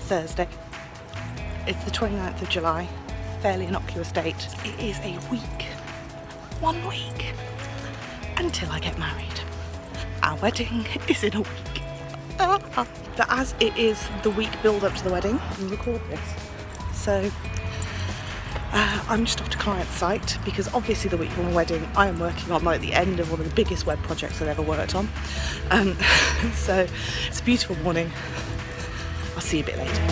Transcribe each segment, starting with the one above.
Thursday. It's the 29th of July, fairly innocuous date. It is a week, 1 week, until I get married. Our wedding is in a week. But as it is the week build up to the wedding, we record this. So I'm just off to client site because obviously the week before my wedding I am working on like the end of one of the biggest web projects I've ever worked on. So it's a beautiful morning. I'll see you a bit later.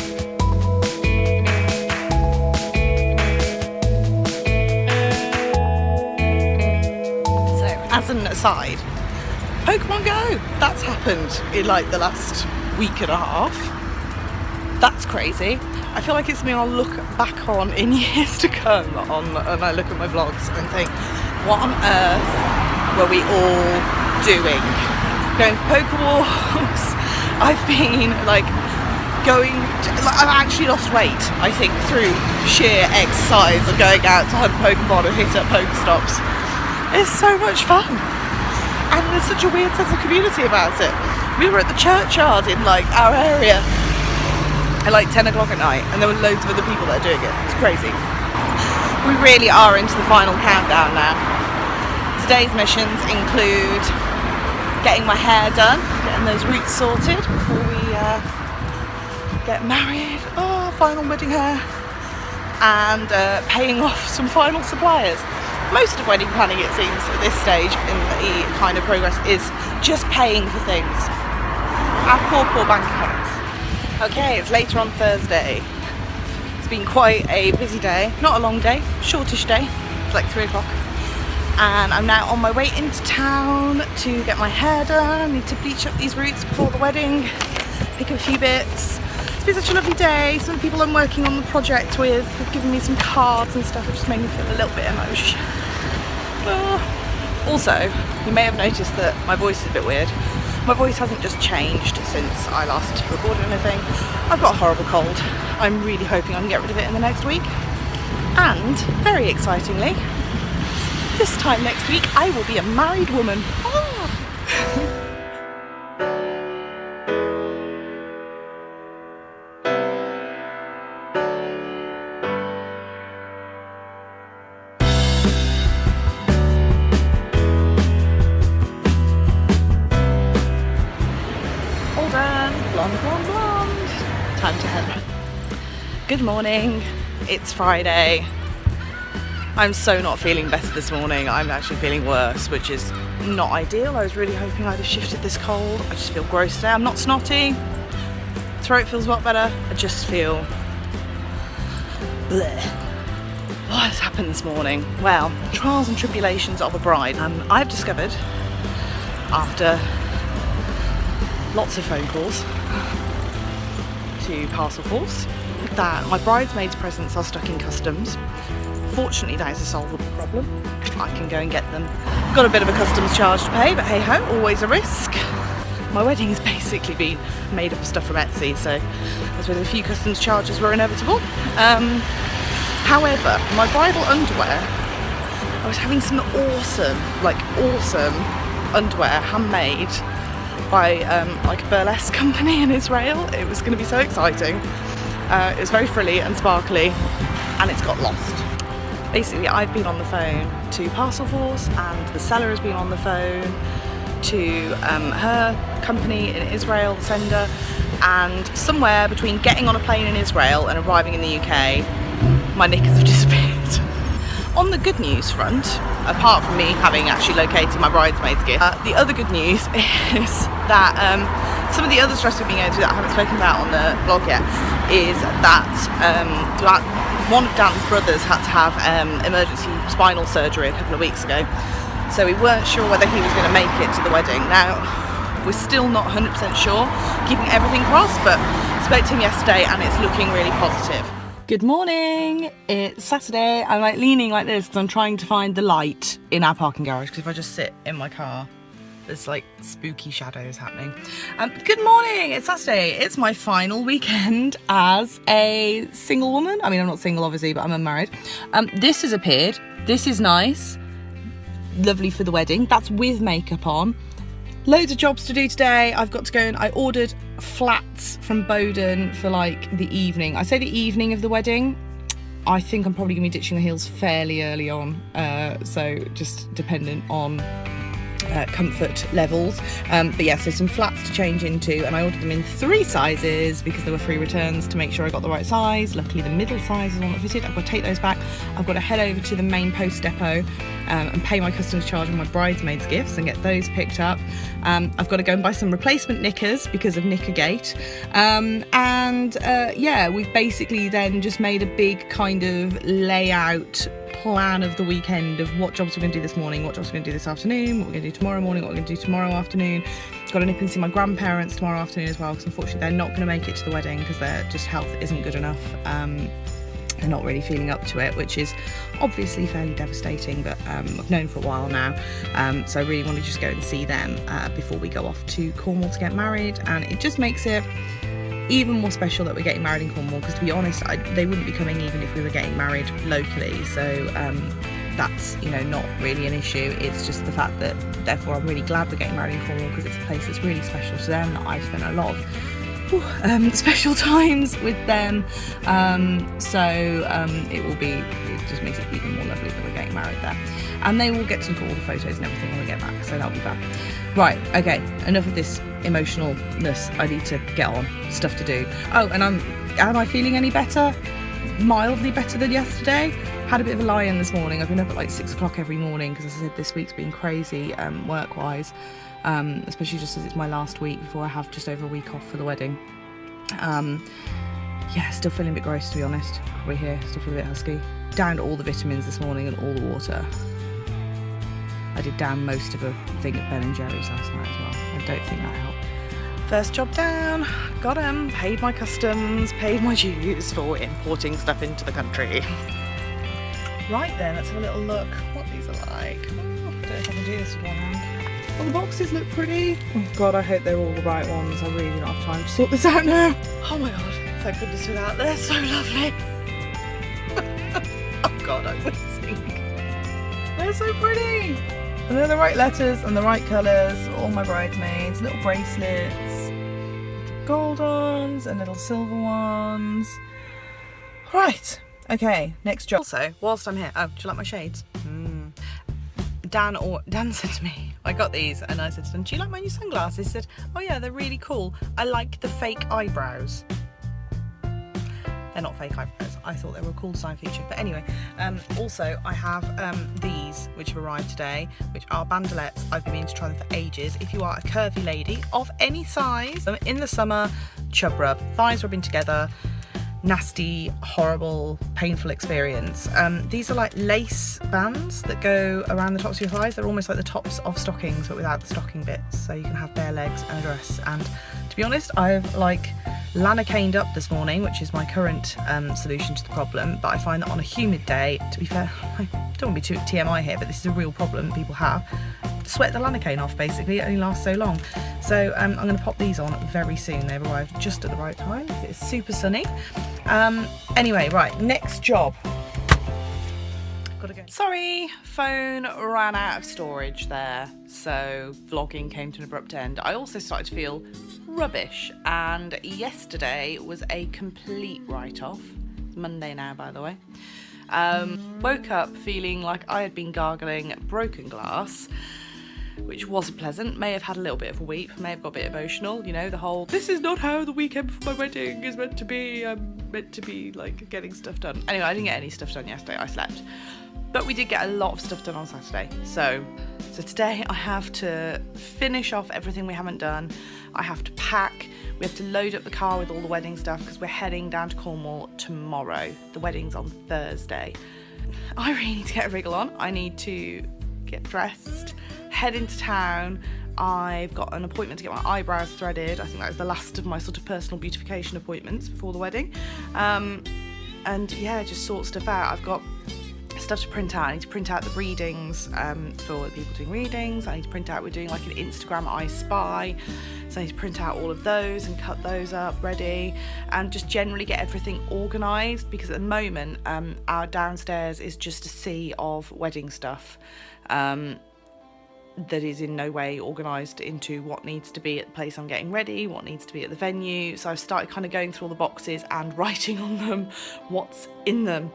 As an aside, Pokemon Go, that's happened in like the last week and a half. That's crazy. I feel like it's something I'll look back on in years to come and I look at my vlogs and think, what on earth were we all doing? Going for Pokéwalks. I've been like I've actually lost weight, I think, through sheer exercise of going out to hunt Pokemon and hit up Pokestops. It's so much fun. And there's such a weird sense of community about it. We were at the churchyard in like our area at like 10 o'clock at night and there were loads of other people that are doing it. It's crazy. We really are into the final countdown now. Today's missions include getting my hair done, getting those roots sorted before we get married. Oh, final wedding hair. And paying off some final suppliers. Most of wedding planning, it seems, at this stage in the kind of progress is just paying for things. Our poor bank accounts. Okay, it's later on Thursday. It's been quite a busy day. Not a long day, shortish day. It's like 3 o'clock. And I'm now on my way into town to get my hair done. I need to bleach up these roots before the wedding, pick up a few bits. It's been such a lovely day. Some people I'm working on the project with have given me some cards and stuff. It just made me feel a little bit emotional. Also, you may have noticed that my voice is a bit weird. My voice hasn't just changed since I last recorded anything. I've got a horrible cold. I'm really hoping I can get rid of it in the next week. And, very excitingly, this time next week I will be a married woman. Blonde. Time to head. Good morning. It's Friday. I'm so not feeling better this morning. I'm actually feeling worse, which is not ideal. I was really hoping I'd have shifted this cold. I just feel gross today. I'm not snotty. Throat feels a lot better. I just feel bleh. What has happened this morning? Well, trials and tribulations of a bride. I've discovered, after lots of phone calls to Parcel Force, that my bridesmaids' presents are stuck in customs. Fortunately, that is a solvable problem. I can go and get them. Got a bit of a customs charge to pay, but hey ho, always a risk. My wedding has basically been made up of stuff from Etsy, so I suppose a few customs charges were inevitable. However, my bridal underwear, I was having some awesome underwear, handmade by like a burlesque company in Israel. It was going to be so exciting. It was very frilly and sparkly, and it's got lost. Basically, I've been on the phone to Parcel Force, and the seller has been on the phone to her company in Israel, the sender, and somewhere between getting on a plane in Israel and arriving in the UK, my knickers have disappeared. On the good news front, apart from me having actually located my bridesmaid's gift, the other good news is that some of the other stress we've been going through that I haven't spoken about on the blog yet is that one of Dan's brothers had to have emergency spinal surgery a couple of weeks ago, so we weren't sure whether he was going to make it to the wedding. Now, we're still not 100% sure, keeping everything crossed, but I spoke to him yesterday and it's looking really positive. Good morning, it's Saturday. I'm like leaning like this because I'm trying to find the light in our parking garage, because if I just sit in my car there's like spooky shadows happening. Good morning, it's Saturday. It's my final weekend as a single woman. I mean, I'm not single obviously, but I'm unmarried. This has appeared. This is nice, lovely for the wedding. That's with makeup on. Loads of jobs to do today. I've got to go and I ordered flats from Bowden for like the evening. I say the evening of the wedding. I think I'm probably going to be ditching the heels fairly early on, so just dependent on comfort levels, but yeah, so some flats to change into, and I ordered them in 3 sizes because there were 3 returns to make sure I got the right size. Luckily the middle size is one that fitted. I've got to take those back. I've got to head over to the main post depot and pay my customs charge on my bridesmaids gifts and get those picked up. I've got to go and buy some replacement knickers because of Knickergate, yeah, we've basically then just made a big kind of layout plan of the weekend of what jobs we're going to do this morning, what jobs we're going to do this afternoon, what we're going to do tomorrow morning, what we're going to do tomorrow afternoon. Got to nip and see my grandparents tomorrow afternoon as well, because unfortunately they're not going to make it to the wedding because their just health isn't good enough. They're not really feeling up to it, which is obviously fairly devastating, but I've known for a while now, so I really want to just go and see them before we go off to Cornwall to get married. And it just makes it even more special that we're getting married in Cornwall, because to be honest, they wouldn't be coming even if we were getting married locally, so that's, you know, not really an issue. It's just the fact that therefore I'm really glad we're getting married in Cornwall, because it's a place that's really special to them, that I've spent a lot of special times with them, it just makes it even more lovely that we're getting married there, and they will get to look at all the photos and everything when we get back, so that'll be fun. Right, okay, enough of this emotionalness. I need to get on, stuff to do. Oh, and am I feeling any better? Mildly better than yesterday. Had a bit of a lie-in this morning. I've been up at like 6 o'clock every morning because, as I said, this week's been crazy work-wise, especially just as it's my last week before I have just over a week off for the wedding. Yeah, still feeling a bit gross, to be honest. Probably here, still feeling a bit husky. Downed all the vitamins this morning and all the water. I did down most of a thing at Ben & Jerry's last night as well. I don't think that helped. First job down, got 'em, paid my customs, paid my dues for importing stuff into the country. Right then, let's have a little look what these are like. Oh, I don't know if I can do this with one hand. Well, the boxes look pretty. Oh God, I hope they're all the right ones. I really don't have time to sort this out now. Oh my God, thank goodness for that. They're so lovely. Oh God, I'm whizzing. They're so pretty. And they're the right letters and the right colours. All my bridesmaids, little bracelets, little gold ones and little silver ones. Right, okay, next job. Also, whilst I'm here, oh, do you like my shades? Dan said to me, I got these, and I said to him, do you like my new sunglasses? He said, oh yeah, they're really cool. I like the fake eyebrows. They're not fake eyebrows. I thought they were a cool design feature. But anyway, also I have these, which have arrived today, which are bandelettes. I've been meaning to try them for ages. If you are a curvy lady of any size, in the summer, chub rub, thighs rubbing together, nasty, horrible, painful experience. These are like lace bands that go around the tops of your thighs. They're almost like the tops of stockings, but without the stocking bits. So you can have bare legs and a dress. And to be honest, I've like lanacaned up this morning, which is my current solution to the problem, but I find that on a humid day, to be fair, I don't want to be too TMI here, but this is a real problem people have. Sweat the lanacane off, basically. It only lasts so long. So I'm going to pop these on very soon. They've arrived just at the right time because it's super sunny. Anyway, right, next job. Gotta go. Sorry, phone ran out of storage there, so vlogging came to an abrupt end. I also started to feel rubbish, and yesterday was a complete write-off. It's Monday now, by the way. Woke up feeling like I had been gargling broken glass, which wasn't pleasant. May have had a little bit of a weep, may have got a bit emotional, you know, the whole this is not how the weekend for my wedding is meant to be. I'm meant to be like getting stuff done. Anyway, I didn't get any stuff done yesterday, I slept. But we did get a lot of stuff done on Saturday. So today I have to finish off everything we haven't done. I have to pack. We have to load up the car with all the wedding stuff because we're heading down to Cornwall tomorrow. The wedding's on Thursday. I really need to get a wriggle on. I need to get dressed, head into town. I've got an appointment to get my eyebrows threaded. I think that was the last of my sort of personal beautification appointments before the wedding. And yeah, just sort stuff out. I've got stuff to print out. I need to print out the readings for the people doing readings. I need to print out, we're doing like an Instagram I Spy, so I need to print out all of those and cut those up ready, and just generally get everything organised, because at the moment our downstairs is just a sea of wedding stuff. that is in no way organised into what needs to be at the place I'm getting ready, what needs to be at the venue. So I've started kind of going through all the boxes and writing on them what's in them.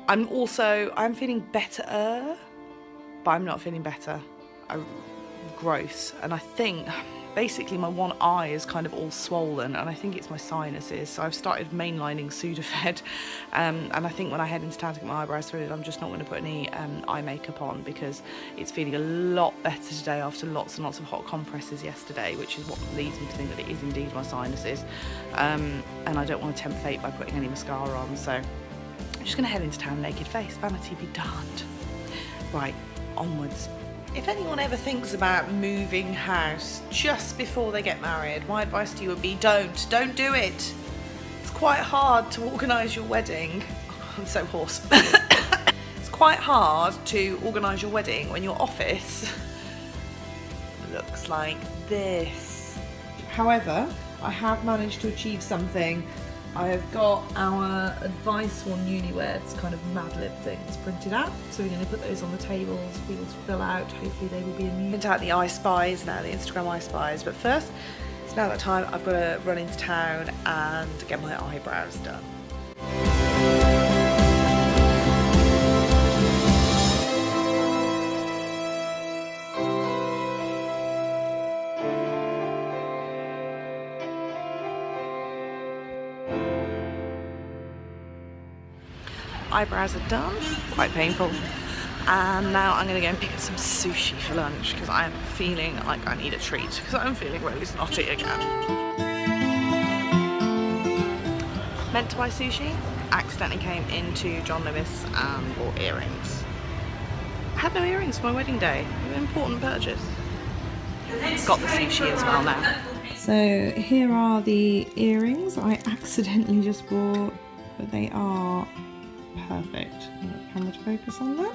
I'm feeling better, but I'm not feeling better. Gross. And I think basically my one eye is kind of all swollen, and I think it's my sinuses. So I've started mainlining Sudafed, and I think when I head into town to get my eyebrows threaded, I'm just not going to put any eye makeup on, because it's feeling a lot better today after lots and lots of hot compresses yesterday, which is what leads me to think that it is indeed my sinuses. And I don't want to tempt fate by putting any mascara on, so I'm just going to head into town naked face. Vanity be darned. Right, onwards. If anyone ever thinks about moving house just before they get married, my advice to you would be don't do it. It's quite hard to organise your wedding. Oh, I'm so hoarse. It's quite hard to organise your wedding when your office looks like this. However, I have managed to achieve something. I have got our advice for newlyweds kind of Mad Lib things printed out, so we're going to put those on the tables for people to fill out. Hopefully they will be in. Print out the I Spies now, the Instagram I Spies, but first, it's now that time I've got to run into town and get my eyebrows done. Eyebrows are done, quite painful, and now I'm going to go and pick up some sushi for lunch, because I am feeling like I need a treat, because I'm feeling really snotty again. Meant to buy sushi, accidentally came into John Lewis and bought earrings. I had no earrings for my wedding day, an important purchase. Got the sushi as well now. So here are the earrings I accidentally just bought, but they are perfect. Camera to focus on that.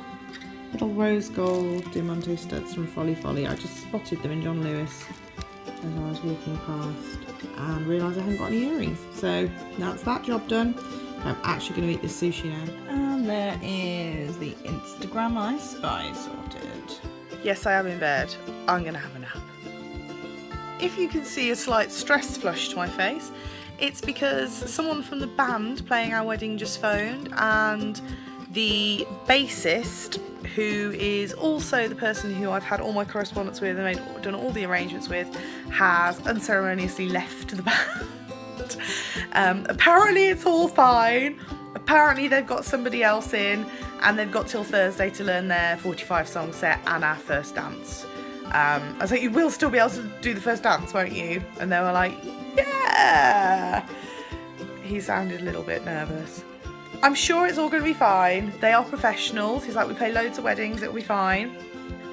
Little rose gold diamante studs from Folly Folly. I just spotted them in John Lewis as I was walking past and realised I hadn't got any earrings. So that's that job done. I'm actually going to eat this sushi now. And there is the Instagram I Spy sorted. Yes, I am in bed. I'm going to have a nap. If you can see a slight stress flush to my face, it's because someone from the band playing our wedding just phoned, and the bassist, who is also the person who I've had all my correspondence with and done all the arrangements with, has unceremoniously left the band. Apparently it's all fine. Apparently they've got somebody else in, and they've got till Thursday to learn their 45-song set and our first dance. I was like, you will still be able to do the first dance, won't you? And they were like, yeah. He sounded a little bit nervous. I'm sure it's all going to be fine. They are professionals. He's like, we play loads of weddings, it'll be fine.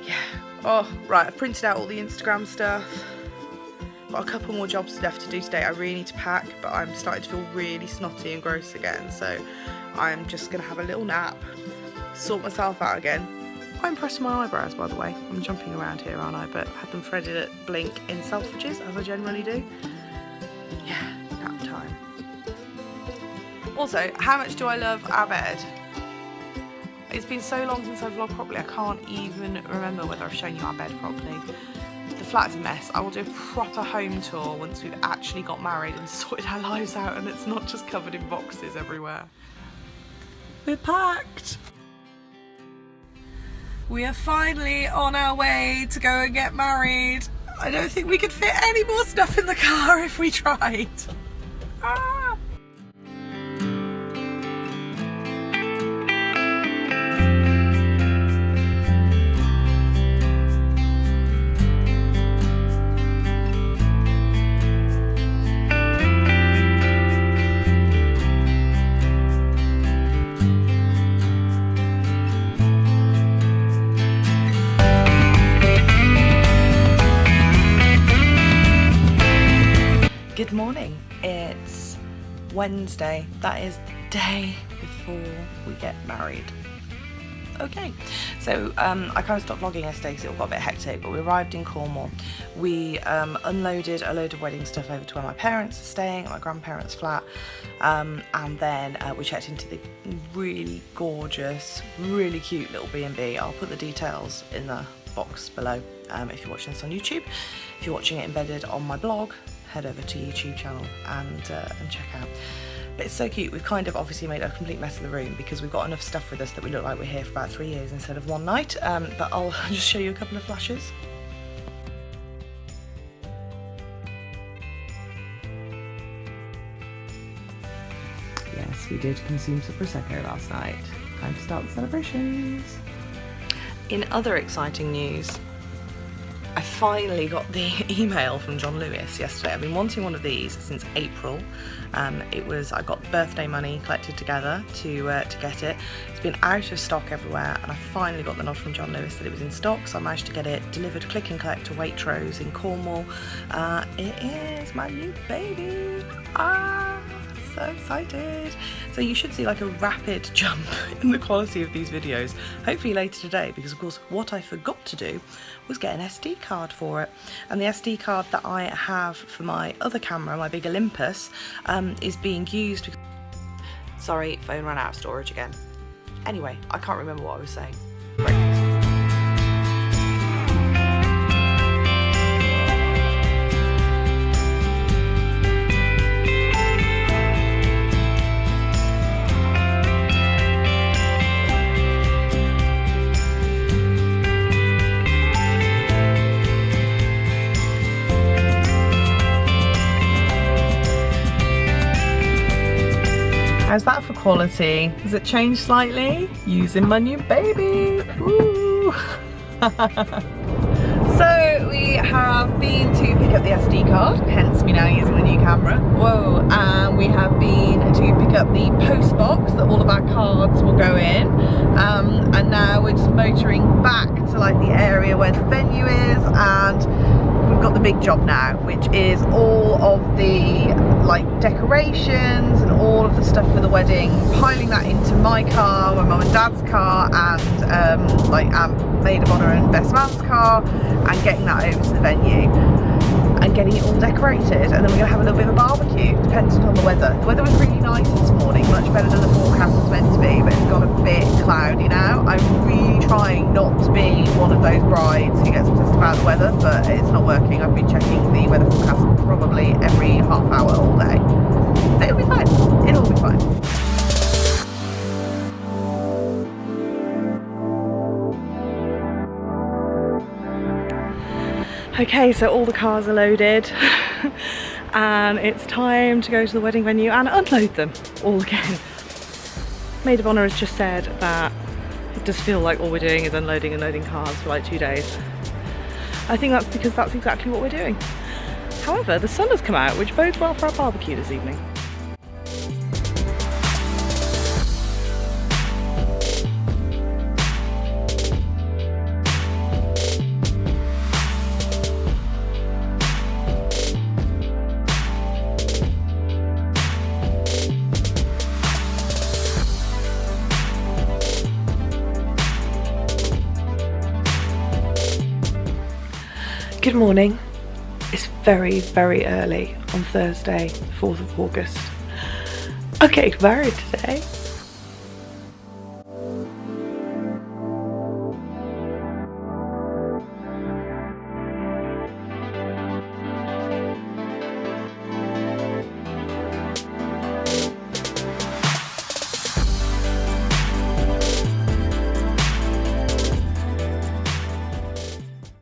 Yeah. Oh, right, I've printed out all the Instagram stuff. Got a couple more jobs left to do today. I really need to pack, but I'm starting to feel really snotty and gross again. So I'm just going to have a little nap, sort myself out again. I'm pressing my eyebrows, by the way. I'm jumping around here, aren't I? But had them threaded at Blink in Selfridges, as I generally do. Yeah, nap time. Also, how much do I love our bed? It's been so long since I've vlogged properly, I can't even remember whether I've shown you our bed properly. The flat's a mess. I will do a proper home tour once we've actually got married and sorted our lives out and it's not just covered in boxes everywhere. We're packed! We are finally on our way to go and get married. I don't think we could fit any more stuff in the car if we tried. Ah. Good morning, it's Wednesday. That is the day before we get married. Okay, so I kind of stopped vlogging yesterday because it all got a bit hectic, but we arrived in Cornwall. We unloaded a load of wedding stuff over to where my parents are staying, at my grandparents' flat, and then we checked into the really gorgeous, really cute little B&B. I'll put the details in the box below if you're watching this on YouTube. If you're watching it embedded on my blog, head over to YouTube channel and check out. But it's so cute. We've kind of obviously made a complete mess of the room because we've got enough stuff with us that we look like we're here for about 3 years instead of one night. But I'll just show you a couple of flashes. Yes, we did consume some Prosecco last night. Time to start the celebrations. In other exciting news, I finally got the email from John Lewis yesterday. I've been wanting one of these since April. I got birthday money collected together to get it. It's been out of stock everywhere, and I finally got the nod from John Lewis that it was in stock, so I managed to get it delivered click and collect to Waitrose in Cornwall. It is my new baby. So excited. So you should see like a rapid jump in the quality of these videos, hopefully later today, because of course what I forgot to do was get an SD card for it. And the SD card that I have for my other camera, my big Olympus, is being used because... Sorry, phone ran out of storage again. Anyway, I can't remember what I was saying. Right. How's that for quality? Has it changed slightly? Using my new baby! Woo! So we have been to pick up the SD card, hence me now using the new camera. Whoa! And we have been to pick up the post box that all of our cards will go in. And now we're just motoring back to like the area where the venue is, and we've got the big job now, which is all of the like decorations and all of the stuff for the wedding, piling that into my car, my mum and dad's car, and like maid of honour and best man's car, and getting that over to the venue and getting it all decorated. And then we're going to have a little bit of a barbecue depending on the weather. The weather was really nice this morning, much better than the forecast was meant to be, but it's got a bit cloudy now. I'm really trying not to be one of those brides who gets obsessed about the weather, but it's not working. I've been checking the weather forecast probably every half hour all day. But it'll be fine. It'll be fine. Okay, so all the cars are loaded and it's time to go to the wedding venue and unload them all again. Maid of Honour has just said that it does feel like all we're doing is unloading and loading cars for like 2 days. I think that's because that's exactly what we're doing. However, the sun has come out, which bodes well for our barbecue this evening. Good morning. It's very, very early on Thursday, 4th of August. I'm getting married today.